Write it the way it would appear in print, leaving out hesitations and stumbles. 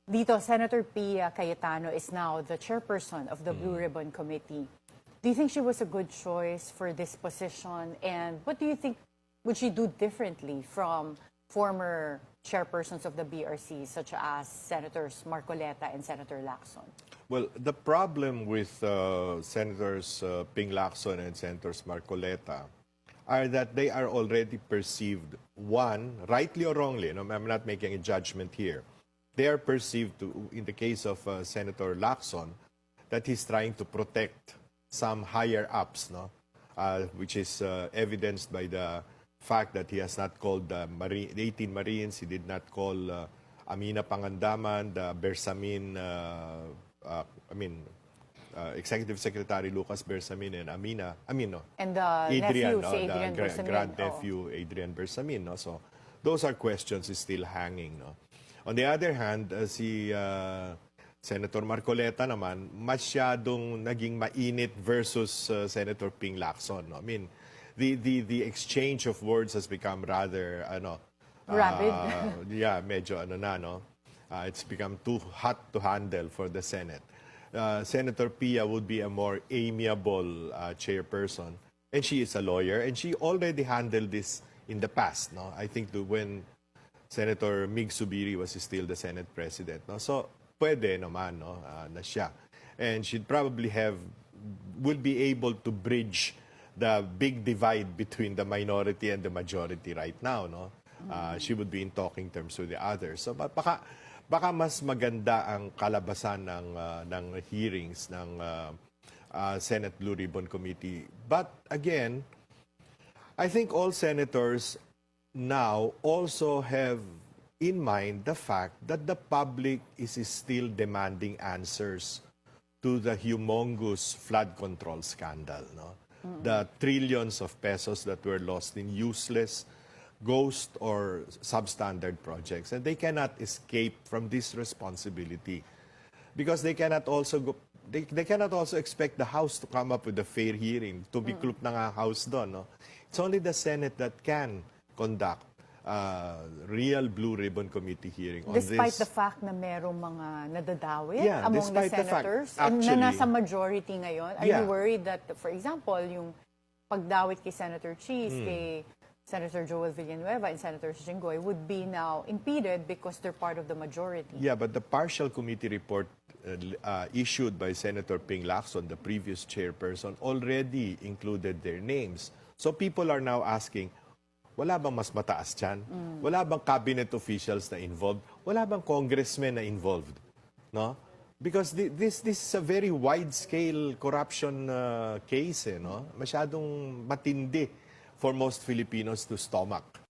Dito, Senator Pia Cayetano is now the chairperson of the Blue Ribbon Committee. Do you think she was a good choice for this position? And what do you think would she do differently from former chairpersons of the BRC, such as Senators Marcoleta and Senator Lacson? Well, the problem with Senators Ping Lacson and Senators Marcoleta are that they are already perceived, one, rightly or wrongly, no, I'm not making a judgment here, they are perceived to, in the case of Senator Lacson, that he's trying to protect some higher ups, no, which is evidenced by the fact that he has not called the 18 Marines, he did not call Amina Pangandaman, the Bersamin, Executive Secretary Lucas Bersamin and Amina, And the Adrian, nephew, no, si Adrian the Bersamin. grandnephew Adrian Bersamin. No? So those are questions still hanging. No? On the other hand, si Senator Marcoleta naman, masyadong naging mainit versus Senator Ping Lacson. No? I mean, the exchange of words has become rather, Rapid. yeah, medyo no? It's become too hot to handle for the Senate. Senator Pia would be a more amiable chairperson. And she is a lawyer, and she already handled this in the past. No? I think when Senator Mig Subiri was still the Senate President. No? So, pwede naman na siya. And she'd probably would be able to bridge the big divide between the minority and the majority right now. No? She would be in talking terms with the others. So, baka mas maganda ang kalabasan ng hearings ng Senate Blue Ribbon Committee. But again, I think all senators now also have in mind the fact that the public is still demanding answers to the humongous flood control scandal. No? The trillions of pesos that were lost in useless ghost or substandard projects, and they cannot escape from this responsibility because they cannot also they cannot also expect the House to come up with a fair hearing to be club ng House doon. No? It's only the Senate that can conduct real Blue Ribbon Committee hearing on Despite this. the fact na merong mga nadadawit Yeah, among the despite the fact, senators actually, na nasa majority ngayon, are Yeah. you worried that, for example, yung pagdawit kay Senator Cheese, kay Senator Joel Villanueva and Senator Jinggoy would be now impeded because they're part of the majority? Yeah, but the partial committee report issued by Senator Ping Lacson, the previous chairperson, already included their names. So people are now asking, wala bang mas mataas dyan? Wala bang cabinet officials na involved? Wala bang congressmen na involved? No? Because this is a very wide-scale corruption case. No? Masyadong matindi for most Filipinos to stomach.